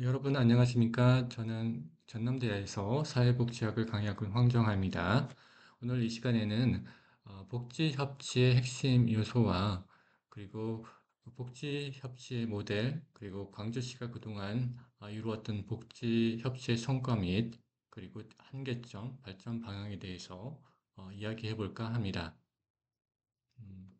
여러분 안녕하십니까? 저는 전남대에서 사회복지학을 강의하고 있는 황정하입니다. 오늘 이 시간에는 복지협치의 핵심 요소와 그리고 복지협치의 모델, 그리고 광주시가 그동안 이루었던 복지협치의 성과 및 그리고 한계점, 발전 방향에 대해서 이야기해 볼까 합니다. 음,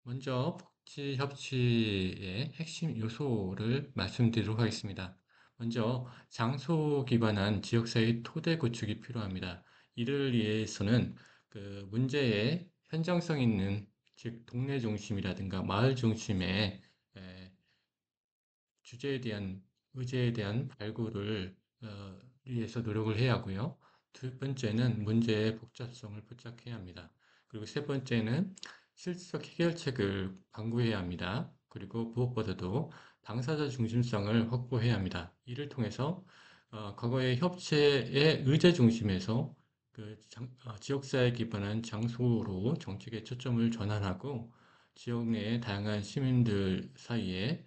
먼저 복지협치의 핵심 요소를 말씀드리도록 하겠습니다. 먼저 장소 기반한 지역사회 토대 구축이 필요합니다. 이를 위해서는 그 문제의 현장성 있는 즉 동네 중심이라든가 마을 중심의 에, 주제에 대한 의제에 대한 발굴을 위해서 노력을 해야 하고요. 두 번째는 문제의 복잡성을 포착해야 합니다. 그리고 세 번째는 실질적 해결책을 강구해야 합니다. 그리고 무엇보다도 당사자 중심성을 확보해야 합니다. 이를 통해서 과거의 협치의 의제 중심에서 지역사회에 기반한 장소로 정책의 초점을 전환하고 지역 내의 다양한 시민들 사이에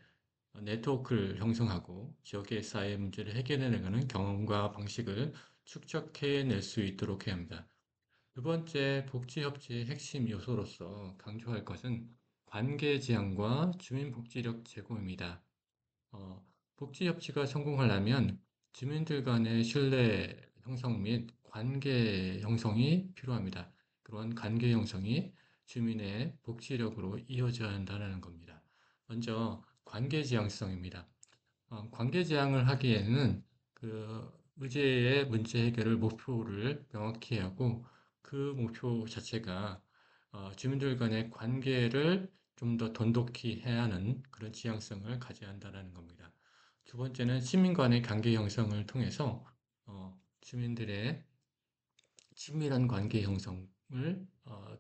네트워크를 형성하고 지역의 사회 문제를 해결해 나가는 경험과 방식을 축적해낼 수 있도록 해야 합니다. 두 번째, 복지협치의 핵심 요소로서 강조할 것은 관계 지향과 주민복지력 제고입니다. 어, 복지협치가 성공하려면 주민들 간의 신뢰 형성 및 관계 형성이 필요합니다. 그러한 관계 형성이 주민의 복지력으로 이어져야 한다는 겁니다. 먼저 관계 지향성입니다. 관계 지향을 하기에는 그 의제의 문제 해결을 목표를 명확히 하고 그 목표 자체가 주민들 간의 관계를 좀 더 돈독히 해야 하는 그런 지향성을 가져야 한다는 겁니다. 두 번째는 시민 간의 관계 형성을 통해서 주민들의 친밀한 관계 형성을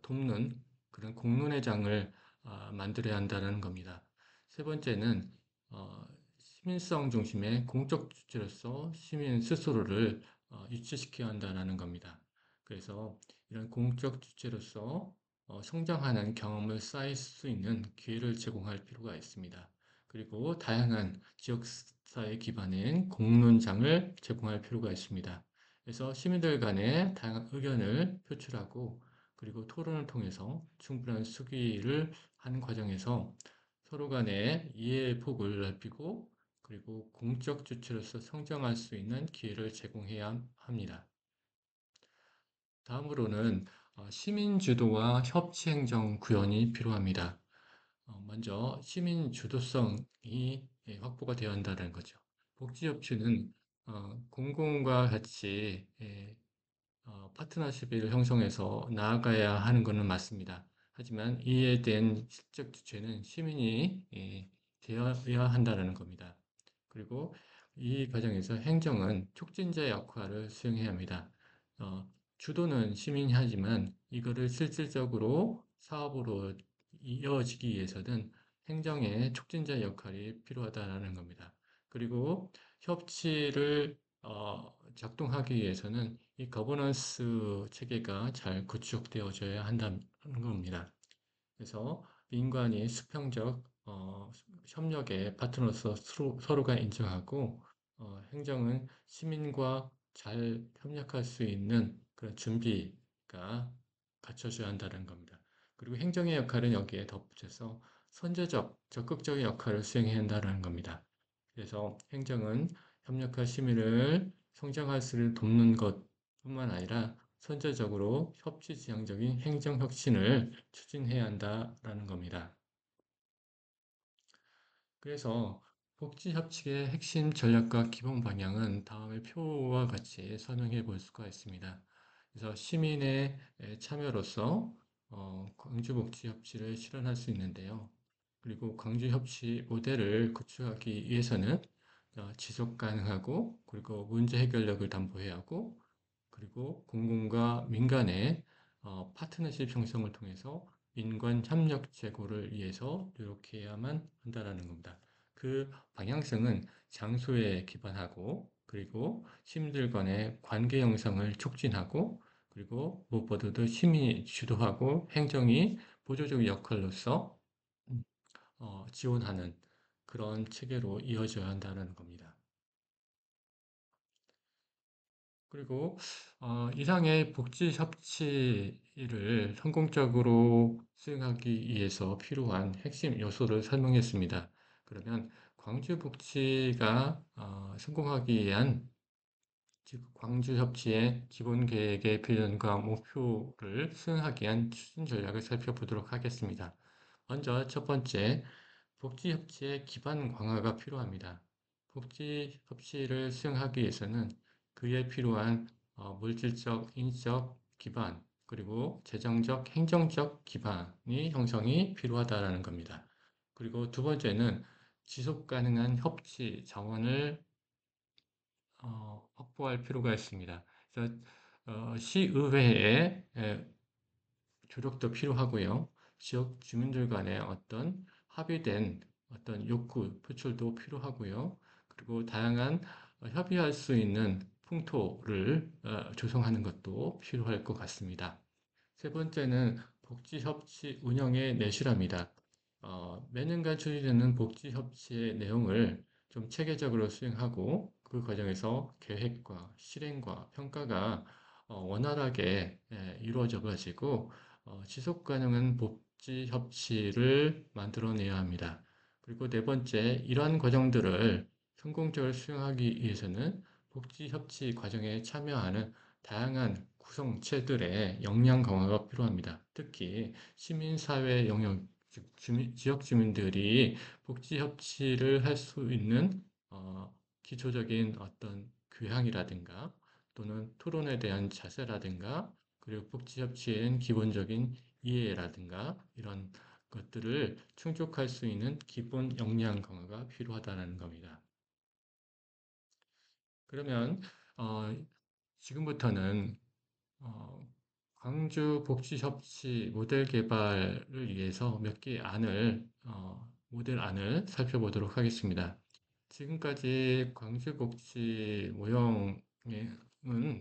돕는 그런 공론회장을 만들어야 한다는 겁니다. 세 번째는 시민성 중심의 공적 주체로서 시민 스스로를 유치시켜야 한다는 겁니다. 그래서 이런 공적 주체로서 성장하는 경험을 쌓을 수 있는 기회를 제공할 필요가 있습니다. 그리고 다양한 지역사회 기반의 공론장을 제공할 필요가 있습니다. 그래서 시민들 간의 다양한 의견을 표출하고 그리고 토론을 통해서 충분한 수기를 하는 과정에서 서로 간의 이해의 폭을 넓히고 그리고 공적 주체로서 성장할 수 있는 기회를 제공해야 합니다. 다음으로는 시민 주도와 협치 행정 구현이 필요합니다. 먼저 시민 주도성이 확보가 되어야 한다는 거죠. 복지협치는 공공과 같이 파트너십을 형성해서 나아가야 하는 것은 맞습니다. 하지만 이에 대한 실적 주체는 시민이 되어야 한다는 겁니다. 그리고 이 과정에서 행정은 촉진자 역할을 수행해야 합니다. 주도는 시민이 하지만 이거를 실질적으로 사업으로 이어지기 위해서는 행정의 촉진자 역할이 필요하다는 겁니다. 그리고 협치를 작동하기 위해서는 이 거버넌스 체계가 잘 구축되어져야 한다는 겁니다. 그래서 민관이 수평적 협력의 파트너로서 서로가 인정하고 행정은 시민과 잘 협력할 수 있는 그런 준비가 갖춰져야 한다는 겁니다. 그리고 행정의 역할은 여기에 덧붙여서 선제적, 적극적인 역할을 수행해야 한다는 겁니다. 그래서 행정은 협력할 시민을 성장할 수 돕는 것뿐만 아니라 선제적으로 협치지향적인 행정혁신을 추진해야 한다라는 겁니다. 그래서 복지협치의 핵심 전략과 기본 방향은 다음의 표와 같이 설명해 볼 수가 있습니다. 그래서 시민의 참여로서 광주복지협치를 실현할 수 있는데요. 그리고 광주협치 모델을 구축하기 위해서는 지속 가능하고 그리고 문제 해결력을 담보해야 하고 그리고 공공과 민간의 파트너십 형성을 통해서 민관 협력 제고를 위해서 노력해야만 한다라는 겁니다. 그 방향성은 장소에 기반하고 그리고 시민들 간의 관계 형성을 촉진하고 그리고 무엇보다도 시민이 주도하고 행정이 보조적 역할로서 지원하는 그런 체계로 이어져야 한다는 겁니다. 그리고 이상의 복지 협치를 성공적으로 수행하기 위해서 필요한 핵심 요소를 설명했습니다. 그러면 광주복지가 성공하기 위한 즉 광주협치의 기본 계획의 비전과 목표를 수행하기 위한 추진 전략을 살펴보도록 하겠습니다. 먼저 첫 번째, 복지협치의 기반 강화가 필요합니다. 복지협치를 수행하기 위해서는 그에 필요한 물질적, 인적 기반, 그리고 재정적, 행정적 기반이 형성이 필요하다라는 겁니다. 그리고 두 번째는 지속 가능한 협치 자원을 확보할 필요가 있습니다. 그래서 시의회의 조력도 필요하고요. 지역 주민들 간의 어떤 합의된 어떤 욕구 표출도 필요하고요. 그리고 다양한 협의할 수 있는 풍토를 조성하는 것도 필요할 것 같습니다. 세 번째는 복지협치 운영의 내실화입니다. 매년간 추진되는 복지협치의 내용을 좀 체계적으로 수행하고 그 과정에서 계획과 실행과 평가가 원활하게 이루어져 가지고 지속 가능한 복지 협치를 만들어내야 합니다. 그리고 네 번째, 이러한 과정들을 성공적으로 수행하기 위해서는 복지 협치 과정에 참여하는 다양한 구성체들의 역량 강화가 필요합니다. 특히 시민사회 영역, 즉 지역 주민들이 복지 협치를 할 수 있는 기초적인 어떤 교양이라든가 또는 토론에 대한 자세라든가 그리고 복지 협치엔 기본적인 이해라든가 이런 것들을 충족할 수 있는 기본 역량 강화가 필요하다는 겁니다. 그러면 어, 지금부터는 어, 광주 복지협치 모델 개발을 위해서 몇 개의 모델 안을 살펴보도록 하겠습니다. 지금까지 광주 복지 모형은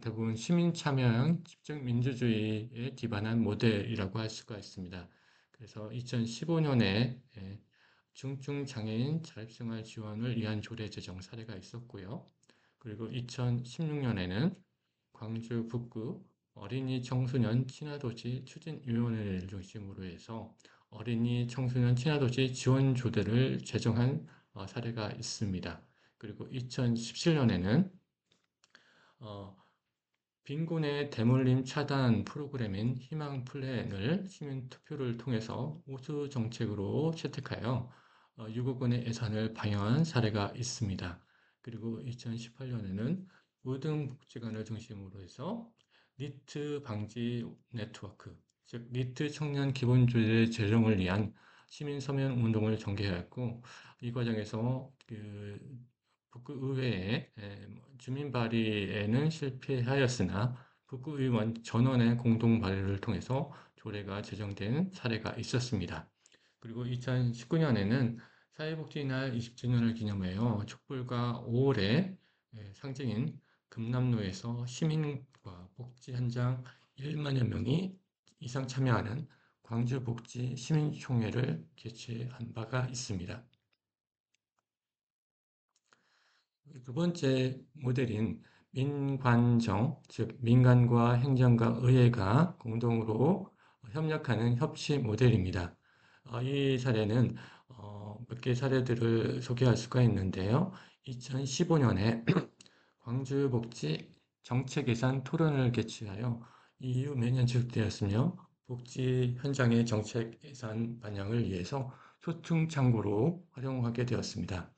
대부분 시민 참여형 집중 민주주의에 기반한 모델이라고 할 수가 있습니다. 그래서 2015년에 중증 장애인 자립생활 지원을 위한 조례 제정 사례가 있었고요. 그리고 2016년에는 광주 북구 어린이 청소년 친화도시 추진위원회를 중심으로 해서 어린이 청소년 친화도시 지원조례를 제정한 사례가 있습니다. 그리고 2017년에는 빈곤의 대물림 차단 프로그램인 희망 플랜을 시민 투표를 통해서 우수 정책으로 채택하여 6억 원의 예산을 반영한 사례가 있습니다. 그리고 2018년에는 모든 복지관을 중심으로 해서 니트 방지 네트워크, 즉 니트 청년 기본조례 제정을 위한 시민 서명 운동을 전개하였고 이 과정에서 북구의회의 주민 발의에는 실패하였으나 북구의원 전원의 공동 발의를 통해서 조례가 제정된 사례가 있었습니다. 그리고 2019년에는 사회복지날 20주년을 기념하여 촛불과 5월의 상징인 금남로에서 시민과 복지 현장 1만여 명이 이상 참여하는 광주복지 시민총회를 개최한 바가 있습니다. 두 번째 모델인 민관정, 즉 민간과 행정과 의회가 공동으로 협력하는 협치 모델입니다. 이 사례는 몇 개의 사례들을 소개할 수가 있는데요. 2015년에 광주복지 정책예산 토론을 개최하여 이후 매년 지속되었으며 복지 현장의 정책 예산 반영을 위해서 소통 창구로 활용하게 되었습니다.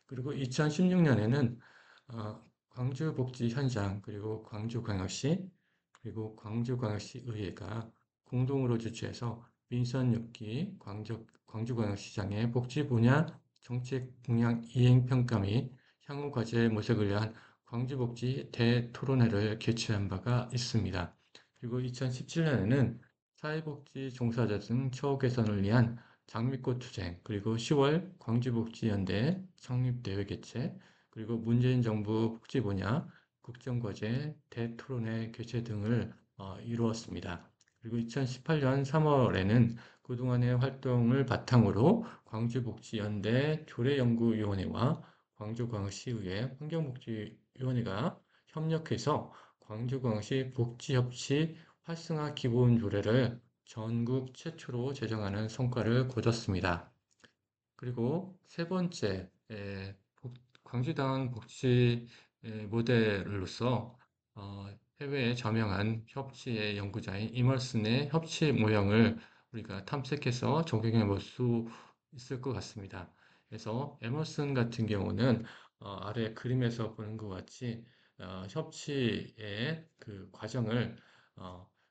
그리고 2016년에는 광주복지 현장 그리고 광주광역시 그리고 광주광역시 의회가 공동으로 주최해서 민선 6기 광주광역시장의 복지 분야 정책 동향 이행 평가 및 향후 과제 모색을 위한 광주복지 대토론회를 개최한 바가 있습니다. 그리고 2017년에는 사회복지 종사자 등 처우 개선을 위한 장미꽃 투쟁, 그리고 10월 광주복지연대 창립대회 개최, 그리고 문재인 정부 복지 분야 국정과제 대토론회 개최 등을 이루었습니다. 그리고 2018년 3월에는 그동안의 활동을 바탕으로 광주복지연대 조례연구위원회와 광주광역시의회 환경복지위원회가 협력해서 광주광역시 복지협치 활성화 기본조례를 전국 최초로 제정하는 성과를 거뒀습니다. 그리고 세 번째, 광주당 복지 모델로서 해외에 저명한 협치의 연구자인 이멀슨의 협치 모형을 우리가 탐색해서 적용해 볼 수 있을 것 같습니다. 그래서 에머슨 같은 경우는 아래 그림에서 보는 것 같이 협치의 그 과정을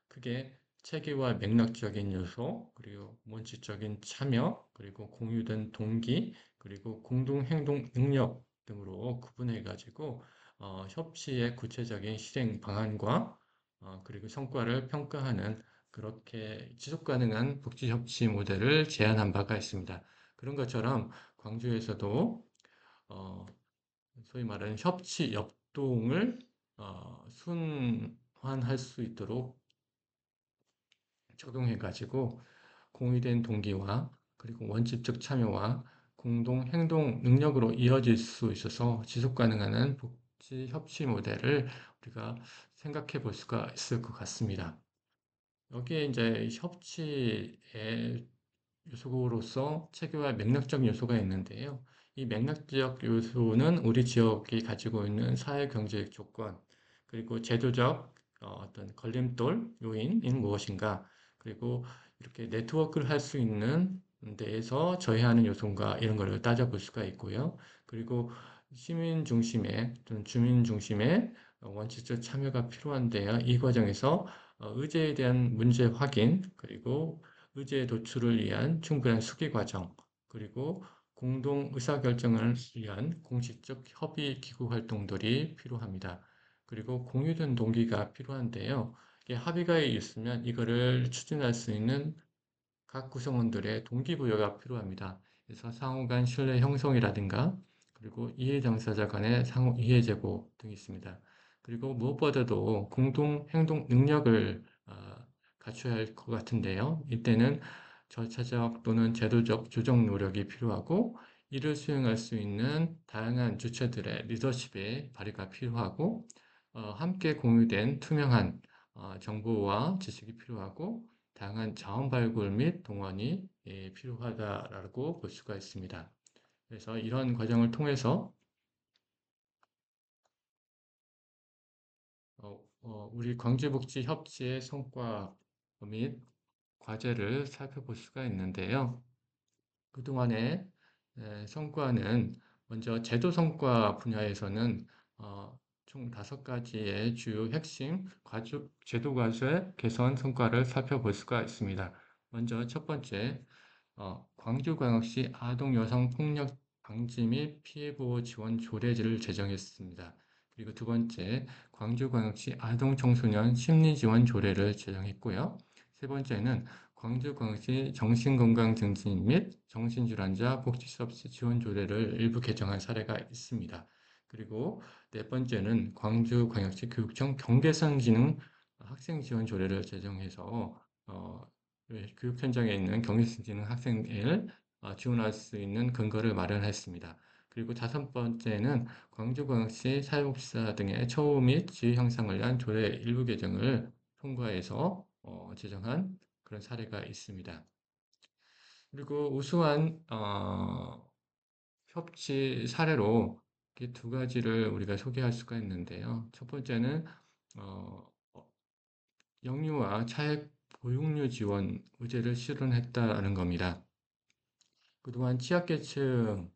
크게 체계와 맥락적인 요소, 그리고 원칙적인 참여, 그리고 공유된 동기, 그리고 공동 행동 능력 등으로 구분해 가지고 협치의 구체적인 실행 방안과 그리고 성과를 평가하는 그렇게 지속 가능한 복지 협치 모델을 제안한 바가 있습니다. 그런 것처럼 광주에서도 어, 소위 말하는 협치 역동을 순환할 수 있도록 적용해 가지고 공유된 동기와 그리고 원칙적 참여와 공동 행동 능력으로 이어질 수 있어서 지속 가능한 복지 협치 모델을 우리가 생각해 볼 수가 있을 것 같습니다. 여기에 이제 협치의 요소로서 체계와 맥락적 요소가 있는데요. 이 맥락적 요소는 우리 지역이 가지고 있는 사회 경제적 조건, 그리고 제도적 어떤 걸림돌 요인인 무엇인가, 그리고 이렇게 네트워크를 할 수 있는 데에서 저해하는 요소인가 이런 걸 따져볼 수가 있고요. 그리고 시민 중심의 또는 주민 중심의 원칙적 참여가 필요한데요. 이 과정에서 의제에 대한 문제 확인, 그리고 의제 도출을 위한 충분한 수기 과정, 그리고 공동 의사결정을 위한 공식적 협의 기구 활동들이 필요합니다. 그리고 공유된 동기가 필요한데요. 이게 합의가 있으면 이거를 추진할 수 있는 각 구성원들의 동기부여가 필요합니다. 그래서 상호 간 신뢰 형성이라든가, 그리고 이해 당사자 간의 상호 이해 제고 등이 있습니다. 그리고 무엇보다도 공동 행동 능력을 갖춰야 할 것 같은데요. 이때는 절차적 또는 제도적 조정 노력이 필요하고, 이를 수행할 수 있는 다양한 주체들의 리더십의 발휘가 필요하고, 함께 공유된 투명한 정보와 지식이 필요하고, 다양한 자원 발굴 및 동원이 필요하다라고 볼 수가 있습니다. 그래서 이런 과정을 통해서 우리 광주복지 협치의 성과 및 과제를 살펴볼 수가 있는데요. 그동안의 성과는 먼저 제도 성과 분야에서는 총 5가지의 주요 핵심 제도 과제 개선 성과를 살펴볼 수가 있습니다. 먼저 첫 번째, 광주광역시 아동여성폭력 방지 및 피해보호 지원 조례를 제정했습니다. 그리고 두 번째, 광주광역시 아동청소년 심리지원 조례를 제정했고요. 세 번째는 광주광역시 정신건강증진 및 정신질환자 복지서비스 지원 조례를 일부 개정한 사례가 있습니다. 그리고 네 번째는 광주광역시 교육청 경계선 기능 학생 지원 조례를 제정해서 교육 현장에 있는 경계지능 학생을 지원할 수 있는 근거를 마련했습니다. 그리고 다섯 번째는 광주광역시 사회복지사 등의 처우 및 지위 향상을 위한 조례 일부 개정을 통과해서 제정한 그런 사례가 있습니다. 그리고 우수한 협치 사례로 이렇게 두 가지를 우리가 소개할 수가 있는데요. 첫 번째는 어, 영유아 차액 보육료 지원 의제를 실현했다는 겁니다. 그동안 취약계층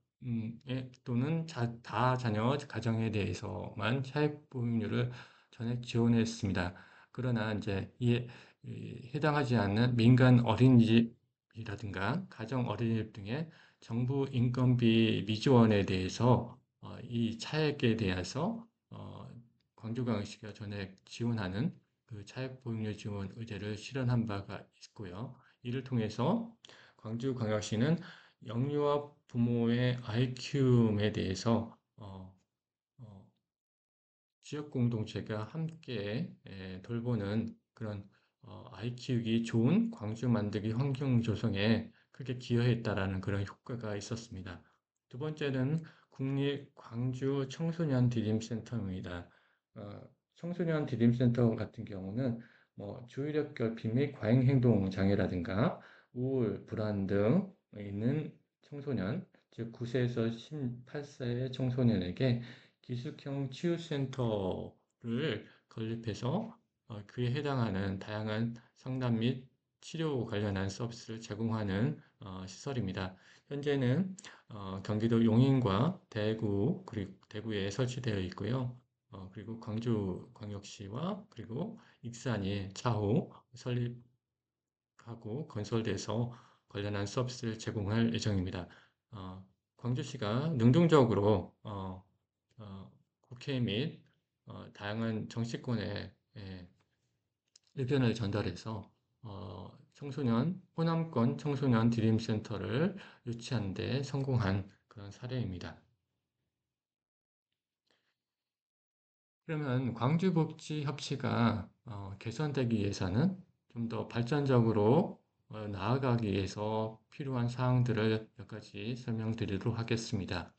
또는 다자녀 가정에 대해서만 차액 보육료를 전액 지원했습니다. 그러나 이제 이에 해당하지 않는 민간 어린이집이라든가 가정 어린이집 등의 정부 인건비 미지원에 대해서 이 차액에 대해서 광주광역시가 전액 지원하는 그 차액 보육료 지원 의제를 실현한 바가 있고요. 이를 통해서 광주광역시는 영유아 부모의 아이 키움에 대해서 지역 공동체가 함께 돌보는 그런 아이 키우기 좋은 광주 만들기 환경 조성에 크게 기여했다라는 그런 효과가 있었습니다. 두 번째는 국립 광주 청소년 디딤센터입니다. 어, 청소년 디딤센터 같은 경우는 뭐 주의력 결핍 및 과잉 행동 장애라든가 우울, 불안 등 있는 청소년, 즉 9세에서 18세의 청소년에게 기숙형 치유센터를 건립해서 그에 해당하는 다양한 상담 및 치료 관련한 서비스를 제공하는 시설입니다. 현재는 경기도 용인과 대구 그리고 대구에 설치되어 있고요. 그리고 광주광역시와 그리고 익산이 차후 설립하고 건설돼서 관련한 서비스를 제공할 예정입니다. 어, 광주시가 능동적으로 국회 및 다양한 정치권에 의견을 전달해서 호남권 청소년 드림센터를 유치하는 데 성공한 그런 사례입니다. 그러면 광주복지협치가 개선되기 위해서는 좀 더 발전적으로 나아가기 위해서 필요한 사항들을 몇 가지 설명드리도록 하겠습니다.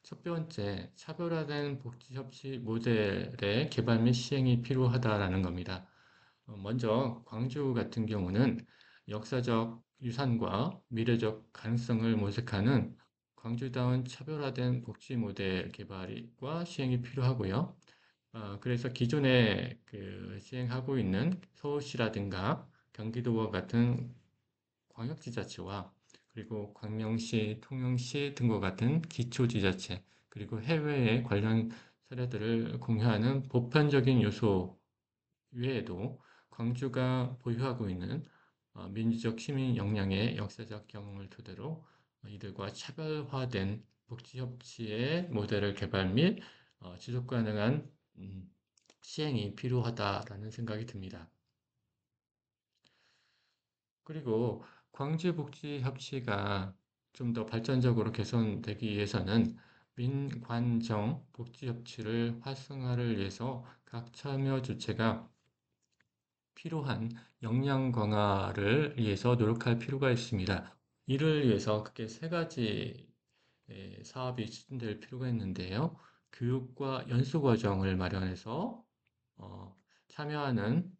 첫 번째, 차별화된 복지협치 모델의 개발 및 시행이 필요하다라는 겁니다. 먼저 광주 같은 경우는 역사적 유산과 미래적 가능성을 모색하는 광주다운 차별화된 복지 모델 개발과 시행이 필요하고요. 그래서 기존에 시행하고 있는 서울시라든가 경기도와 같은 광역지자체와 그리고 광명시, 통영시 등과 같은 기초지자체 그리고 해외의 관련 사례들을 공유하는 보편적인 요소 외에도 광주가 보유하고 있는 민주적 시민 역량의 역사적 경험을 토대로 이들과 차별화된 복지협치의 모델을 개발 및 지속 가능한 음, 시행이 필요하다라는 생각이 듭니다. 그리고 광주복지협치가 좀 더 발전적으로 개선되기 위해서는 민관정 복지협치를 활성화를 위해서 각 참여 주체가 필요한 역량 강화를 위해서 노력할 필요가 있습니다. 이를 위해서 크게 세 가지 사업이 추진될 필요가 있는데요. 교육과 연수 과정을 마련해서 어, 참여하는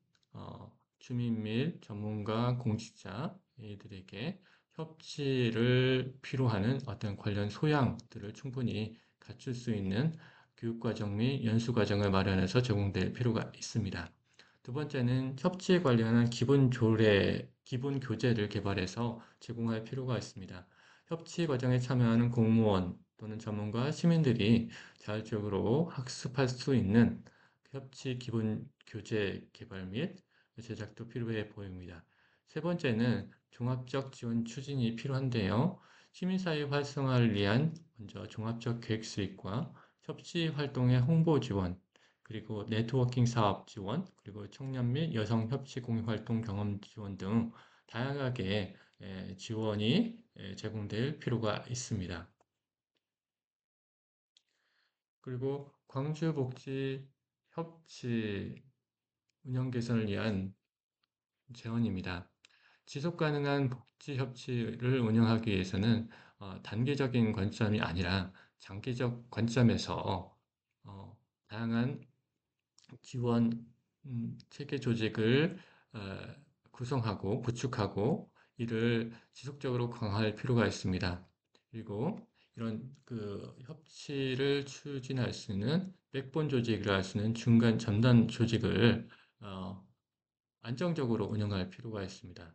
주민 및 전문가, 공직자 이들에게 협치를 필요하는 어떤 관련 소양들을 충분히 갖출 수 있는 교육과정 및 연수과정을 마련해서 제공될 필요가 있습니다. 두 번째는 협치에 관련한 기본 교재를 개발해서 제공할 필요가 있습니다. 협치 과정에 참여하는 공무원 또는 전문가, 시민들이 자율적으로 학습할 수 있는 협치 기본 교재 개발 및 제작도 필요해 보입니다. 세 번째는 종합적 지원 추진이 필요한데요. 시민사회 활성화를 위한 먼저 종합적 계획 수립과 협치 활동의 홍보 지원, 그리고 네트워킹 사업 지원, 그리고 청년 및 여성 협치 공유 활동 경험 지원 등 다양하게 지원이 제공될 필요가 있습니다. 그리고 광주복지 협치 운영 개선을 위한 제언입니다. 지속 가능한 복지 협치를 운영하기 위해서는 단계적인 관점이 아니라 장기적 관점에서 다양한 지원 체계 조직을 어, 구성하고 구축하고 이를 지속적으로 강화할 필요가 있습니다. 그리고 이런 협치를 추진할 수 있는 백본 조직이라 할 수 있는 중간 전단 조직을 어, 안정적으로 운영할 필요가 있습니다.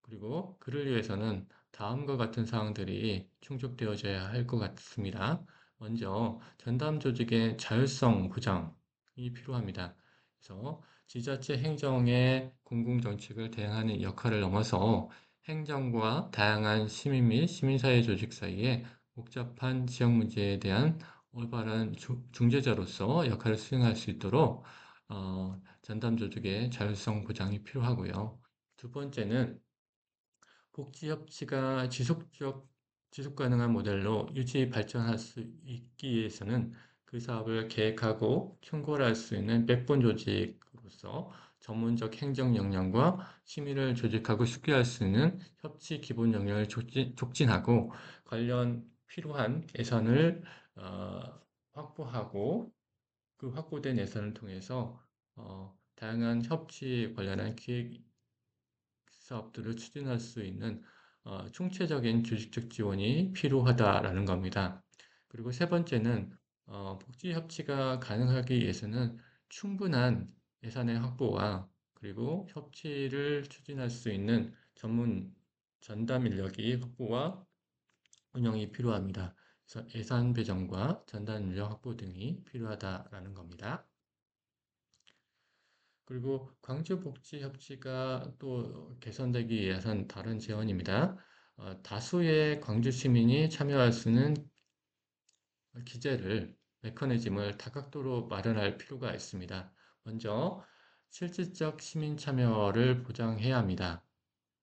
그리고 그를 위해서는 다음과 같은 사항들이 충족되어져야 할 것 같습니다. 먼저 전담 조직의 자율성 보장이 필요합니다. 그래서 지자체 행정의 공공정책을 대행하는 역할을 넘어서 행정과 다양한 시민 및 시민사회 조직 사이에 복잡한 지역 문제에 대한 올바른 중재자로서 역할을 수행할 수 있도록 전담 조직의 자율성 보장이 필요하고요. 두 번째는 복지 협치가 지속 가능한 모델로 유지 발전할 수 있기 위해서는 그 사업을 계획하고 총괄할 수 있는 백본 조직으로서 전문적 행정 역량과 심의를 조직하고 숙지할 수 있는 협치 기본 역량을 촉진하고 관련 필요한 예산을 확보하고 그 확보된 예산을 통해서 다양한 협치 관련한 기획 사업들을 추진할 수 있는 총체적인 조직적 지원이 필요하다라는 겁니다. 그리고 세 번째는 복지 협치가 가능하기 위해서는 충분한 예산의 확보와 그리고 협치를 추진할 수 있는 전문 전담 인력의 확보와 운영이 필요합니다. 그래서 예산 배정과 전담 인력 확보 등이 필요하다라는 겁니다. 그리고 광주복지협치가 또 개선되기 위해선 다른 제언입니다. 다수의 광주 시민이 참여할 수 있는 기재를, 메커니즘을 다각도로 마련할 필요가 있습니다. 먼저 실질적 시민 참여를 보장해야 합니다.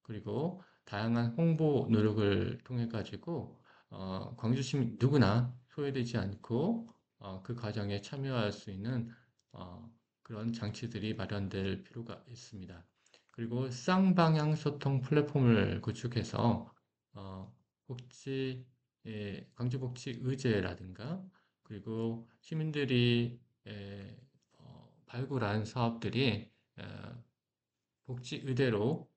그리고 다양한 홍보 노력을 통해 가지고 광주 시민 누구나 소외되지 않고 그 과정에 참여할 수 있는 어, 그런 장치들이 마련될 필요가 있습니다. 그리고 쌍방향 소통 플랫폼을 구축해서 복지 광주복지 의제라든가 그리고 시민들이 발굴한 사업들이 복지 의대로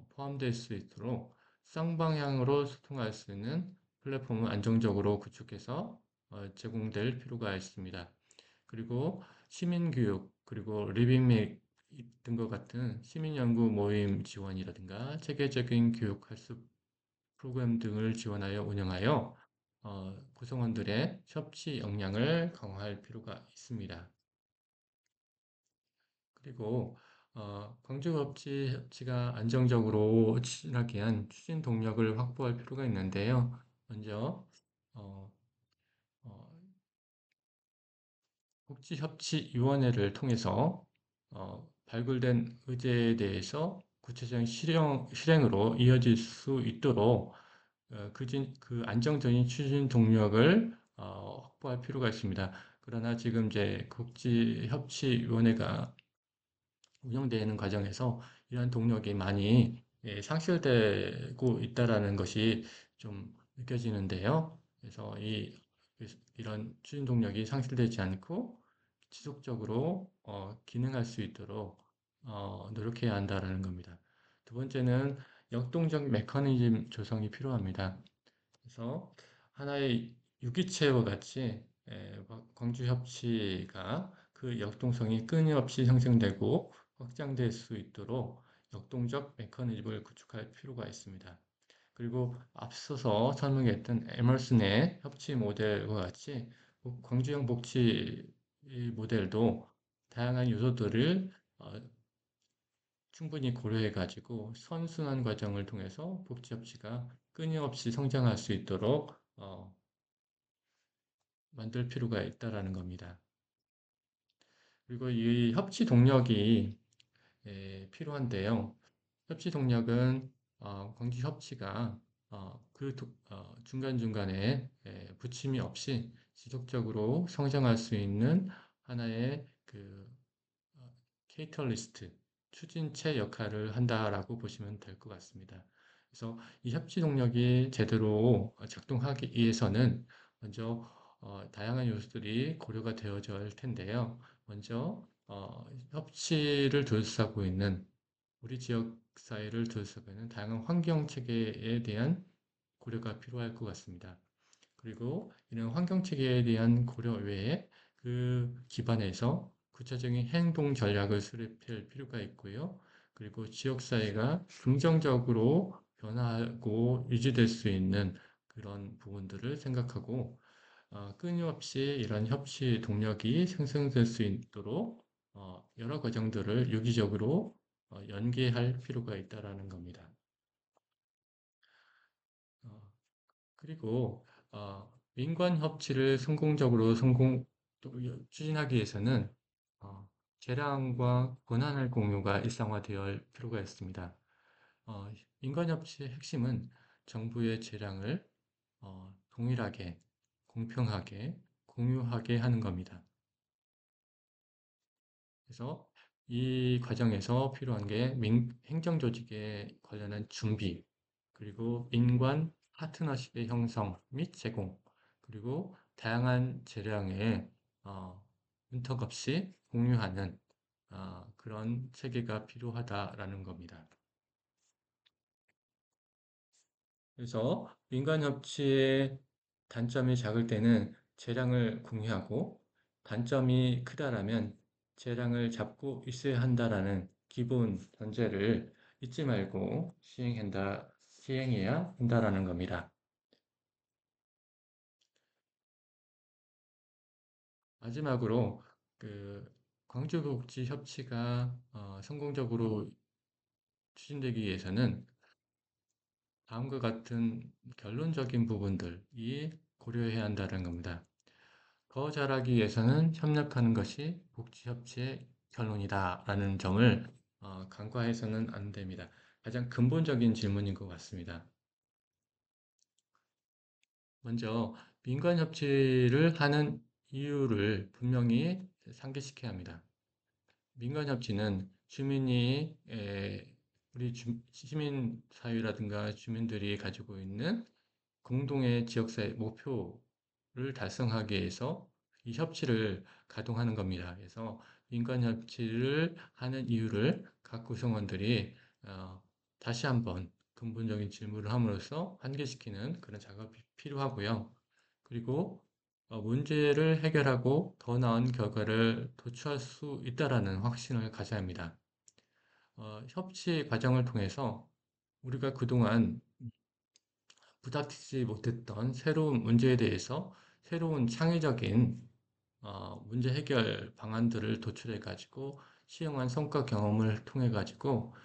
포함될 수 있도록 쌍방향으로 소통할 수 있는 플랫폼을 안정적으로 구축해서 제공될 필요가 있습니다. 그리고 시민교육, 그리고 리빙맥 등과 같은 시민연구 모임 지원이라든가 체계적인 교육 학습 프로그램 등을 지원하여 운영하여 구성원들의 협치 역량을 강화할 필요가 있습니다. 그리고 광주업체가 안정적으로 추진하기 위한 추진 동력을 확보할 필요가 있는데요. 먼저 어, 어, 복지협치위원회를 통해서 발굴된 의제에 대해서 구체적인 실행으로 이어질 수 있도록 그 안정적인 추진 동력을 확보할 필요가 있습니다. 그러나 지금 이제 국지협치위원회가 운영되는 과정에서 이러한 동력이 많이 상실되고 있다라는 것이 좀 느껴지는데요. 그래서 이런 추진 동력이 상실되지 않고 지속적으로 기능할 수 있도록 노력해야 한다라는 겁니다. 두 번째는 역동적 메커니즘 조성이 필요합니다. 그래서 하나의 유기체와 같이 광주협치가 그 역동성이 끊임없이 형성되고 확장될 수 있도록 역동적 메커니즘을 구축할 필요가 있습니다. 그리고 앞서서 설명했던 에머슨의 협치 모델과 같이 광주형 복지 모델도 다양한 요소들을 충분히 고려해 가지고 선순환 과정을 통해서 복지 협치가 끊임없이 성장할 수 있도록 만들 필요가 있다라는 겁니다. 그리고 이 협치 동력이 필요한데요. 협치 동력은 광주 협치가 중간중간에 부침이 없이 지속적으로 성장할 수 있는 하나의 그 케이털리스트, 추진체 역할을 한다라고 보시면 될 것 같습니다. 그래서 이 협치 동력이 제대로 작동하기 위해서는 먼저 다양한 요소들이 고려가 되어져야 할 텐데요. 먼저 협치를 둘러싸고 있는 우리 지역 사회를 둘러싸고 있는 다양한 환경 체계에 대한 고려가 필요할 것 같습니다. 그리고 이런 환경 체계에 대한 고려 외에 그 기반에서 구체적인 행동 전략을 수립할 필요가 있고요. 그리고 지역 사회가 긍정적으로 변화하고 유지될 수 있는 그런 부분들을 생각하고 끊임없이 이런 협치 동력이 생성될 수 있도록 여러 과정들을 유기적으로 연계할 필요가 있다라는 겁니다. 어, 그리고 민관 협치를 성공적으로 또 추진하기 위해서는 어, 재량과 권한을 공유가 일상화되어야 할 필요가 있습니다. 민관 협치의 핵심은 정부의 재량을 동일하게, 공평하게, 공유하게 하는 겁니다. 그래서 이 과정에서 필요한 게 행정조직에 관련한 준비, 그리고 민관 파트너십의 형성 및 제공, 그리고 다양한 재량의 어, 문턱 없이 공유하는 그런 체계가 필요하다라는 겁니다. 그래서 민간 협치의 단점이 작을 때는 재량을 공유하고, 단점이 크다라면 재량을 잡고 있어야 한다라는 기본 전제를 잊지 말고 시행해야 한다라는 겁니다. 마지막으로 그 광주복지협치가 성공적으로 추진되기 위해서는 다음과 같은 결론적인 부분들이 고려해야 한다는 겁니다. 더 잘하기 위해서는 협력하는 것이 복지협치의 결론이다라는 점을 간과해서는 안 됩니다. 가장 근본적인 질문인 것 같습니다. 먼저 민관 협치를 하는 이유를 분명히 상기시켜야 합니다. 민간 협치는 우리 시민 사회라든가 주민들이 가지고 있는 공동의 지역사회 목표를 달성하기 위해서 이 협치를 가동하는 겁니다. 그래서 민간 협치를 하는 이유를 각 구성원들이 다시 한번 근본적인 질문을 함으로써 환기시키는 그런 작업이 필요하고요. 그리고 문제를 해결하고 더 나은 결과를 도출할 수 있다라는 확신을 가져야 합니다. 협치 과정을 통해서 우리가 그동안 부닥치지 못했던 새로운 문제에 대해서 새로운 창의적인 문제 해결 방안들을 도출해 가지고 시행한 성과 경험을 통해 가지고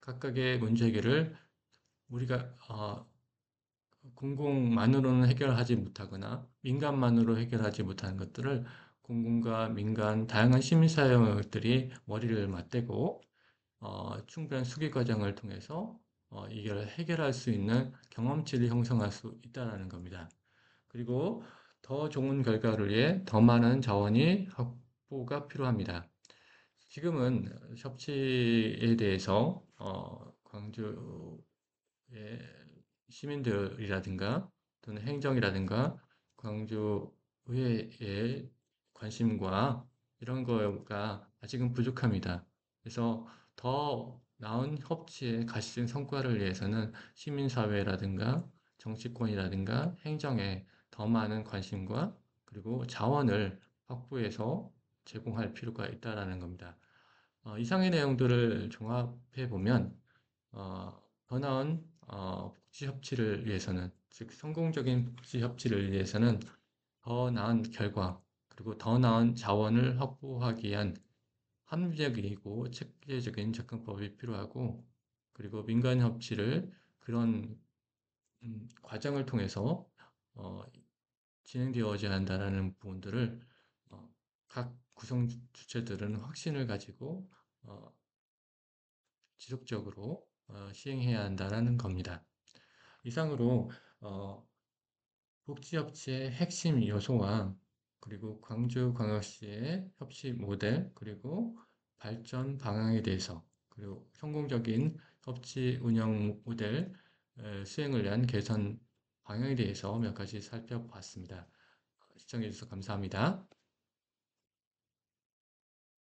각각의 문제 해결을 우리가 공공만으로는 해결하지 못하거나 민간만으로 해결하지 못하는 것들을 공공과 민간 다양한 시민사회들이 머리를 맞대고 충분한 수기 과정을 통해서 이걸 해결할 수 있는 경험치를 형성할 수 있다는 겁니다. 그리고 더 좋은 결과를 위해 더 많은 자원이 확보가 필요합니다. 지금은 협치에 대해서 광주의 시민들이라든가 또는 행정이라든가 광주의회의 관심과 이런 거가 아직은 부족합니다. 그래서 더 나은 협치의 가시적 성과를 위해서는 시민사회라든가 정치권이라든가 행정에 더 많은 관심과 그리고 자원을 확보해서 제공할 필요가 있다라는 겁니다. 이상의 내용들을 종합해 보면 더 나은 복지 협치를 위해서는, 즉 성공적인 복지 협치를 위해서는 더 나은 결과 그리고 더 나은 자원을 확보하기 위한 합리적이고 체계적인 접근법이 필요하고, 그리고 민간 협치를 그런 과정을 통해서 어, 진행되어져야 한다는 부분들을 어, 각 구성 주체들은 확신을 가지고 지속적으로 시행해야 한다는 겁니다. 이상으로 어, 복지협치의 핵심 요소와 그리고 광주광역시의 협치 모델 그리고 발전 방향에 대해서, 그리고 성공적인 협치 운영 모델 수행을 위한 개선 방향에 대해서 몇 가지 살펴봤습니다. 시청해 주셔서 감사합니다.